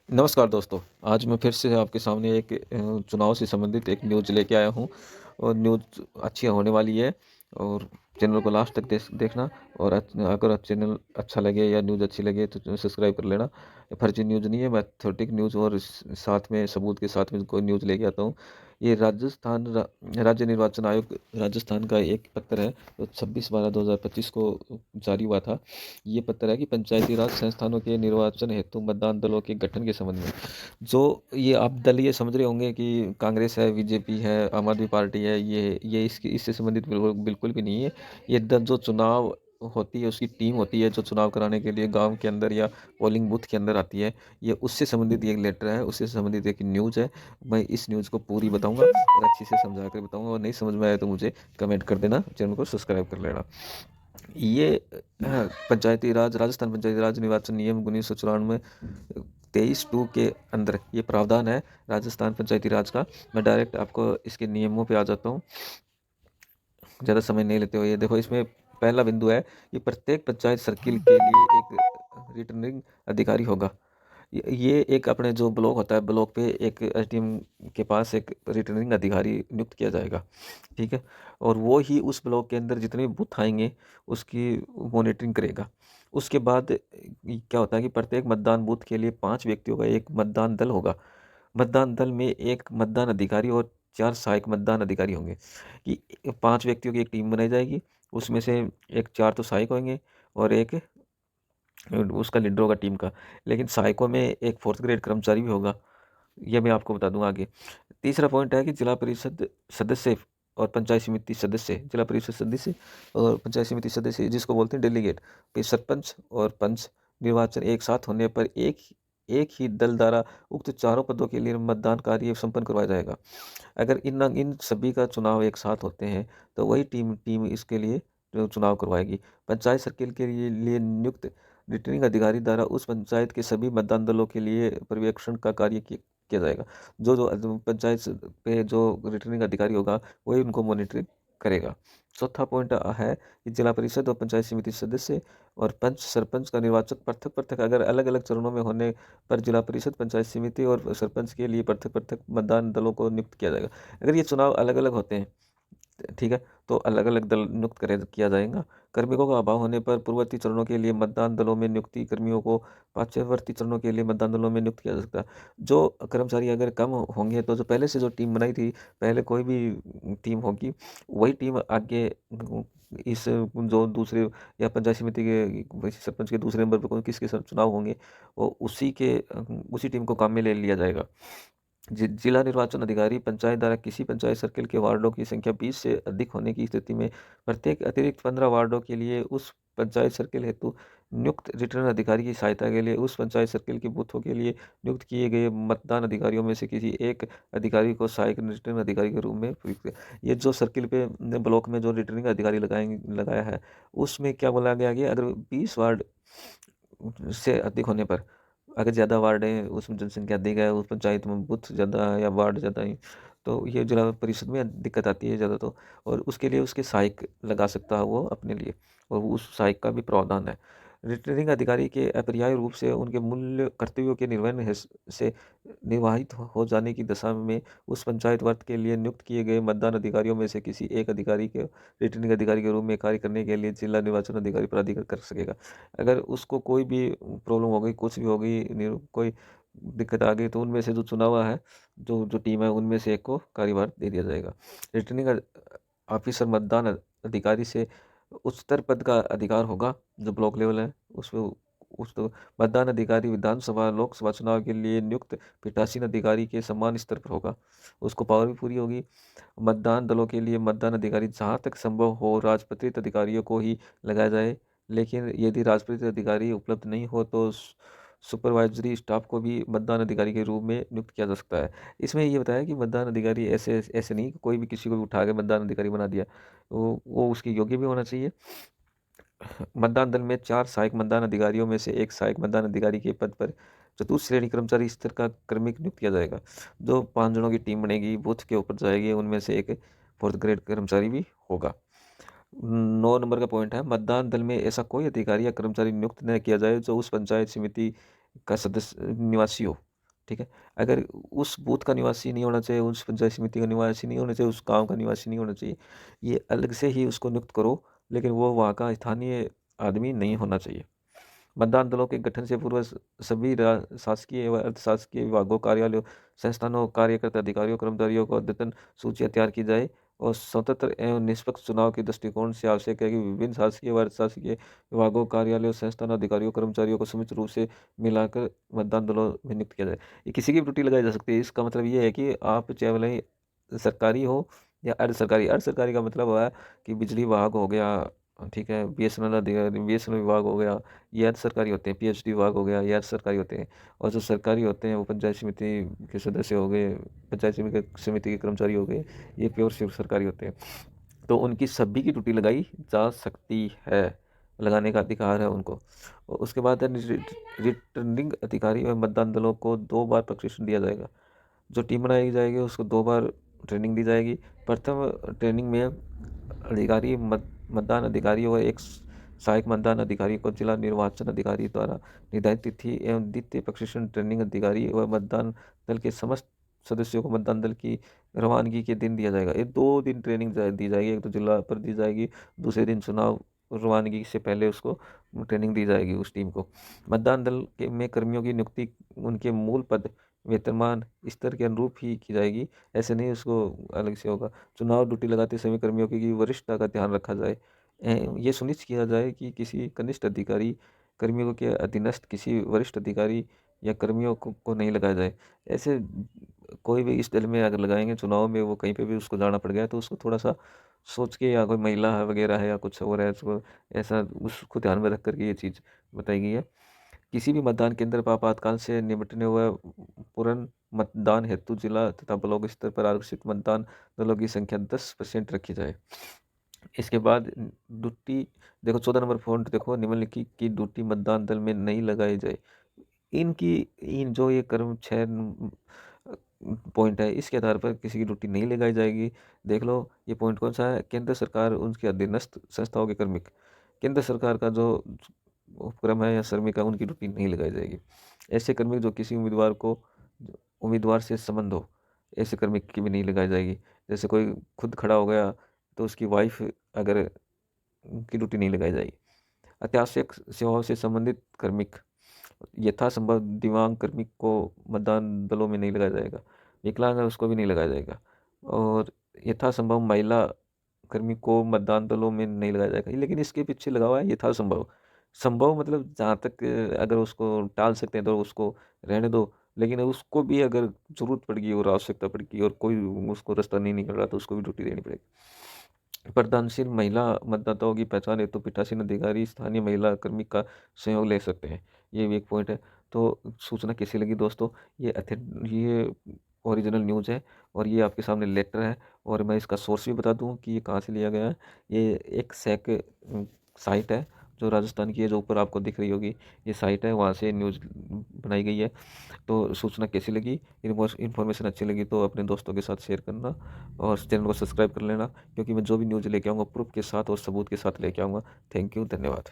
नमस्कार दोस्तों, आज मैं फिर से आपके सामने एक चुनाव से संबंधित एक न्यूज़ लेके आया हूँ और न्यूज़ अच्छी होने वाली है और चैनल को लास्ट तक देखना और अगर चैनल अच्छा लगे या न्यूज़ अच्छी लगे तो सब्सक्राइब कर लेना। फर्जी न्यूज़ नहीं है, मैं ऑथेंटिक न्यूज़ और साथ में सबूत के साथ में कोई न्यूज़ लेके आता हूँ। ये राज्य निर्वाचन आयोग राजस्थान का एक पत्र है जो 26/12/2025 को जारी हुआ था। ये पत्र है कि पंचायती राज संस्थानों के निर्वाचन हेतु मतदान दलों के गठन के संबंध में जो ये आप दल ये समझ रहे होंगे कि कांग्रेस है, बीजेपी है, आम आदमी पार्टी है, ये इससे संबंधित बिल्कुल बिल्कुल भी नहीं है। ये दल जो चुनाव होती है उसकी टीम होती है जो चुनाव कराने के लिए गांव के अंदर या पोलिंग बूथ के अंदर आती है। ये उससे संबंधित एक लेटर है, उससे संबंधित एक न्यूज़ है। मैं इस न्यूज़ को पूरी बताऊंगा और अच्छी से समझा कर बताऊंगा और नहीं समझ में आया तो मुझे कमेंट कर देना, चैनल को सब्सक्राइब कर लेना। ये राजस्थान पंचायती राज निर्वाचन नियम 1994 23(2) के अंदर ये प्रावधान है राजस्थान पंचायती राज का। मैं डायरेक्ट आपको इसके नियमों पे आ जाता हूँ, ज़्यादा समय नहीं लेते हुए। ये देखो, इसमें पहला बिंदु है कि प्रत्येक पंचायत सर्किल के लिए एक रिटर्निंग अधिकारी होगा। ये एक अपने जो ब्लॉक होता है, ब्लॉक पे एक एसडीएम के पास एक रिटर्निंग अधिकारी नियुक्त किया जाएगा, ठीक है। और वो ही उस ब्लॉक के अंदर जितने भी बूथ आएंगे उसकी मॉनिटरिंग करेगा। उसके बाद क्या होता है कि प्रत्येक मतदान बूथ के लिए 5 व्यक्तियों का एक मतदान दल होगा। मतदान दल में एक मतदान अधिकारी और 4 सहायक मतदान अधिकारी होंगे। कि 5 व्यक्तियों की एक टीम बनाई जाएगी, उसमें से एक 4 तो सहायक होंगे और एक उसका लीडर होगा टीम का। लेकिन सहायकों में एक फोर्थ ग्रेड कर्मचारी भी होगा, ये मैं आपको बता दूंगा आगे। तीसरा पॉइंट है कि जिला परिषद सदस्य और पंचायत समिति सदस्य, जिला परिषद सदस्य और पंचायत समिति सदस्य जिसको बोलते हैं डेलीगेट, फिर सरपंच और पंच निर्वाचन एक साथ होने पर एक एक ही दल द्वारा उक्त चारों पदों के लिए मतदान कार्य संपन्न करवाया जाएगा। अगर इन सभी का चुनाव एक साथ होते हैं तो वही टीम टीम इसके लिए जो चुनाव करवाएगी। पंचायत सर्किल के लिए नियुक्त रिटर्निंग अधिकारी द्वारा उस पंचायत के सभी मतदान दलों के लिए पर्यवेक्षण का कार्य किया जाएगा। जो पंचायत पे जो रिटर्निंग अधिकारी होगा वही उनको मॉनिटरिंग करेगा। चौथा पॉइंट है कि जिला परिषद और पंचायत समिति सदस्य और पंच सरपंच का निर्वाचन पृथक पृथक अगर अलग अलग चरणों में होने पर जिला परिषद, पंचायत समिति और सरपंच के लिए पृथक पृथक मतदान दलों को नियुक्त किया जाएगा। अगर ये चुनाव अलग अलग होते हैं, ठीक है, तो अलग अलग दल नियुक्त करे किया जाएगा। कार्मिकों का अभाव होने पर पूर्ववर्ती चरणों के लिए मतदान दलों में नियुक्ति कर्मियों को पार्श्ववर्ती चरणों के लिए मतदान दलों में नियुक्त किया जा सकता है। जो कर्मचारी अगर कम होंगे तो जो पहले से जो टीम बनाई थी, पहले कोई भी टीम होगी, वही टीम आगे इस जो दूसरे या पंचायत समिति के सरपंच के दूसरे नंबर पर कौन किसके चुनाव होंगे वो उसी टीम को काम में ले लिया जाएगा। जिला निर्वाचन अधिकारी पंचायत द्वारा किसी पंचायत सर्किल के वार्डों की संख्या 20 से अधिक होने की स्थिति में प्रत्येक अतिरिक्त 15 वार्डों के लिए उस पंचायत सर्किल हेतु नियुक्त रिटर्न अधिकारी की सहायता के लिए उस पंचायत सर्किल के बूथों के लिए नियुक्त किए गए मतदान अधिकारियों में से किसी एक अधिकारी को सहायक रिटर्निंग अधिकारी के रूप में प्रयुक्त किया। ये जो सर्किल पे ब्लॉक में जो रिटर्निंग अधिकारी लगाया है उसमें क्या बोला गया कि अगर 20 वार्ड से अधिक होने पर, अगर ज़्यादा वार्ड हैं उसमें जनसंख्या अधिक है, उस पंचायत में बूथ ज़्यादा है या वार्ड ज़्यादा है, तो ये जिला परिषद में दिक्कत आती है ज़्यादा। तो और उसके लिए उसके सहायक लगा सकता है वो अपने लिए, और उस सहायक का भी प्रावधान है। रिटर्निंग अधिकारी के अपरिहार्य रूप से उनके मूल्य कर्तव्यों के निर्वहन से निर्वाहित हो जाने की दशा में उस पंचायत वर्ग के लिए नियुक्त किए गए मतदान अधिकारियों में से किसी एक अधिकारी के रिटर्निंग अधिकारी के रूप में कार्य करने के लिए जिला निर्वाचन अधिकारी प्राधिकार कर सकेगा। अगर उसको कोई भी प्रॉब्लम हो गई, कुछ भी हो गई, कोई दिक्कत आ गई, तो उनमें से जो चुना हुआ है, जो जो टीम है, उनमें से एक को कार्यभार दे दिया जाएगा। रिटर्निंग ऑफिसर मतदान अधिकारी से उच्चतर पद का अधिकार होगा, जो ब्लॉक लेवल है उसमें। उस तो मतदान अधिकारी विधानसभा लोकसभा चुनाव के लिए नियुक्त पीठासीन अधिकारी के समान स्तर पर होगा, उसको पावर भी पूरी होगी। मतदान दलों के लिए मतदान अधिकारी जहाँ तक संभव हो राजपत्रित अधिकारियों को ही लगाया जाए, लेकिन यदि राजपत्रित अधिकारी उपलब्ध नहीं हो तो सुपरवाइजरी स्टाफ को भी मतदान अधिकारी के रूप में नियुक्त किया जा सकता है। इसमें ये बताया कि मतदान अधिकारी ऐसे ऐसे नहीं कि कोई भी किसी को भी उठा के मतदान अधिकारी बना दिया, वो उसकी योग्य भी होना चाहिए। मतदान दल में 4 सहायक मतदान अधिकारियों में से एक सहायक मतदान अधिकारी के पद पर चतुर्थ श्रेणी कर्मचारी स्तर का क्रमिक नियुक्त किया जाएगा। जो 5 जनों की टीम बनेगी, बूथ के ऊपर जाएगी, उनमें से एक फोर्थ ग्रेड कर्मचारी भी होगा। 9 नंबर का पॉइंट है, मतदान दल में ऐसा कोई अधिकारी या कर्मचारी नियुक्त न किया जाए जो उस पंचायत समिति का सदस्य निवासी हो। ठीक है? अगर उस बूथ का निवासी नहीं होना चाहिए, उस पंचायत समिति का निवासी नहीं होना चाहिए, उस गाँव का निवासी नहीं होना चाहिए, ये अलग से ही उसको नियुक्त करो, लेकिन वो वहाँ का स्थानीय आदमी नहीं होना चाहिए। मतदान दलों के गठन से पूर्व सभी शासकीय व अर्धशासकीय विभागों, कार्यालयों, संस्थानों, कार्यकर्ता अधिकारियों, कर्मचारियों को अद्यतन सूचियाँ तैयार की जाए और स्वतंत्र एवं निष्पक्ष चुनाव के दृष्टिकोण से आवश्यक है कि विभिन्न शासकीय व अर्धशासकीय विभागों, कार्यालयों, संस्थानों, अधिकारियों, कर्मचारियों को समुचित रूप से मिलाकर मतदान दलों में नियुक्त किया जाए। ये किसी की भी ड्यूटी लगाई जा सकती है। इसका मतलब ये है कि आप चाहे भले ही सरकारी हो या अर्ध सरकारी। अर्ध सरकारी का मतलब हुआ कि बिजली विभाग हो गया, ठीक है, बीएसएनएल अधिकारी, बीएसएनएल विभाग हो गया, ये अर्ध सरकारी होते हैं। पीएचडी विभाग हो गया, ये अर्ध सरकारी होते हैं। और जो सरकारी होते हैं वो पंचायत समिति के सदस्य हो गए, पंचायत समिति के कर्मचारी हो गए, ये प्योर सिर्फ सरकारी होते हैं। तो उनकी सभी की ड्यूटी लगाई जा सकती है, लगाने का अधिकार है उनको। और उसके बाद है रिटर्निंग अधिकारी और मतदान दलों को 2 बार प्रशिक्षण दिया जाएगा। जो टीम बनाई जाएगी उसको 2 बार ट्रेनिंग दी जाएगी। प्रथम ट्रेनिंग में अधिकारी मतदान अधिकारी व एक सहायक मतदान अधिकारी को जिला निर्वाचन अधिकारी द्वारा निर्धारित तिथि एवं द्वितीय प्रशिक्षण ट्रेनिंग अधिकारी व मतदान दल के समस्त सदस्यों को मतदान दल की रवानगी के दिन दिया जाएगा। ये 2 दिन ट्रेनिंग दी जाएगी। एक तो जिला पर दी जाएगी, दूसरे दिन चुनाव रवानगी से पहले उसको ट्रेनिंग दी जाएगी उस टीम को। मतदान दल के में कर्मियों की नियुक्ति उनके मूल पद, वेतनमान स्तर के अनुरूप ही की जाएगी। ऐसे नहीं उसको अलग से होगा। चुनाव ड्यूटी लगाते समय कर्मियों की वरिष्ठता का ध्यान रखा जाए। ये सुनिश्चित किया जाए कि किसी कनिष्ठ अधिकारी कर्मियों के अधीनस्थ किसी वरिष्ठ अधिकारी या कर्मियों को नहीं लगाया जाए। ऐसे कोई भी इस दल में अगर लगाएंगे चुनाव में, वो कहीं पे भी उसको जाना पड़ गया तो उसको थोड़ा सा सोच के, या कोई महिला है वगैरह है या कुछ और है, उसको ऐसा उसको ध्यान में रख करके ये चीज़ बताई गई है। किसी भी मतदान केंद्र पर आपातकाल से निपटने व पूर्ण मतदान हेतु जिला तथा ब्लॉक स्तर पर आरक्षित मतदान दलों की संख्या 10% रखी जाए। इसके बाद ड्यूटी देखो, 14 नंबर पॉइंट देखो, निम्नलिखित की ड्यूटी मतदान दल में नहीं लगाई जाए। इनकी इन जो ये कर्म 6 पॉइंट है, इसके आधार पर किसी की ड्यूटी नहीं लगाई जाएगी। देख लो ये पॉइंट कौन सा है। केंद्र सरकार उनके अधीनस्थ संस्थाओं के कार्मिक, केंद्र सरकार का जो उपक्रम है या श्रमिक है, उनकी ड्यूटी नहीं लगाई जाएगी। ऐसे कार्मिक जो किसी उम्मीदवार से संबंध हो, ऐसे कार्मिक की भी नहीं लगाई जाएगी। जैसे कोई खुद खड़ा हो गया तो उसकी वाइफ अगर, की ड्यूटी नहीं लगाई जाएगी। अत्यावश्यक सेवाओं से संबंधित कार्मिक, यथासंभव दिव्यांग कार्मिक को मतदान दलों में नहीं लगाया जाएगा। विकलांग है उसको भी नहीं लगाया जाएगा। और यथासंभव महिला कर्मी को मतदान दलों में नहीं लगाया जाएगा। लेकिन इसके पीछे लगा हुआ है यथासंभव। संभव मतलब जहाँ तक अगर उसको टाल सकते हैं तो उसको रहने दो, लेकिन उसको भी अगर ज़रूरत पड़ गई और आवश्यकता पड़ गई और कोई उसको रास्ता नहीं निकल रहा तो उसको भी ड्यूटी देनी पड़ेगी। प्रदानशील महिला मतदाताओं की पहचान हेतु पीठासीन अधिकारी स्थानीय महिला कर्मी का सहयोग ले सकते हैं। ये भी एक पॉइंट है। तो सूचना कैसी लगी दोस्तों? ये ओरिजिनल न्यूज़ है और ये आपके सामने लेटर है। और मैं इसका सोर्स भी बता दूं कि ये कहाँ से लिया गया है। ये एक साइट है जो राजस्थान की है, जो ऊपर आपको दिख रही होगी, ये साइट है, वहाँ से न्यूज़ बनाई गई है। तो सूचना कैसी लगी, इन्फॉर्मेशन अच्छी लगी तो अपने दोस्तों के साथ शेयर करना और चैनल को सब्सक्राइब कर लेना, क्योंकि मैं जो भी न्यूज़ लेके आऊँगा प्रूफ के साथ और सबूत के साथ लेके आऊँगा। थैंक यू, धन्यवाद।